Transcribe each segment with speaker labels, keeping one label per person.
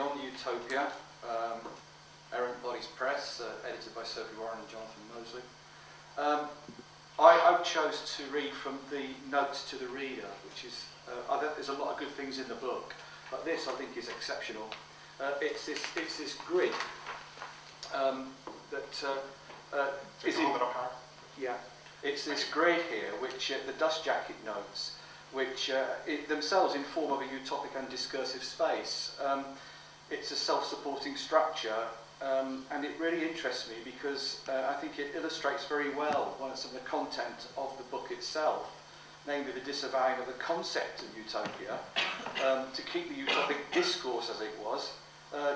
Speaker 1: Beyond the Utopia, Errant Bodies Press, edited by Sophie Warren and Jonathan Mosley. I chose to read from the Notes to the Reader, which is, there's a lot of good things in the book, but this I think is exceptional. It's this grid is in, yeah, it's this grid here, which the dust jacket notes, which themselves in form of a utopic and discursive space. It's a self-supporting structure, and it really interests me because I think it illustrates very well some of the content of the book itself, namely the disavowing of the concept of utopia, to keep the utopic discourse as it was,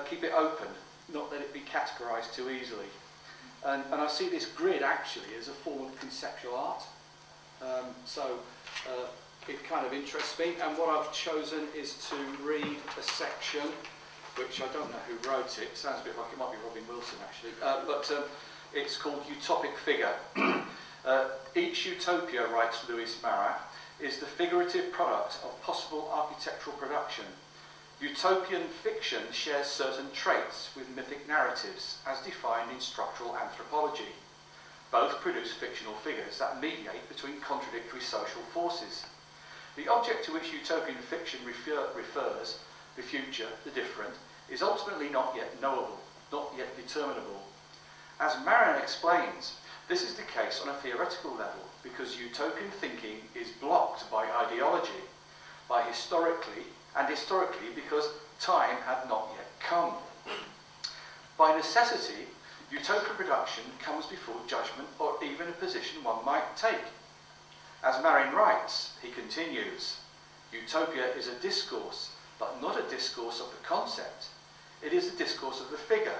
Speaker 1: keep it open, not let it be categorised too easily. And I see this grid actually as a form of conceptual art. It kind of interests me, and what I've chosen is to read a section, which I don't know who wrote it. It sounds a bit like it might be Robin Wilson actually, but it's called Utopic Figure. Each utopia, writes Lewis Marra, is the figurative product of possible architectural production. Utopian fiction shares certain traits with mythic narratives as defined in structural anthropology. Both produce fictional figures that mediate between contradictory social forces. The object to which utopian fiction refers, the future, the different, is ultimately not yet knowable, not yet determinable. As Marin explains, this is the case on a theoretical level because utopian thinking is blocked by ideology, historically because time had not yet come. By necessity, utopian production comes before judgment or even a position one might take. As Marin writes, he continues, utopia is a discourse, but not a discourse of the concept. It is the discourse of the figure,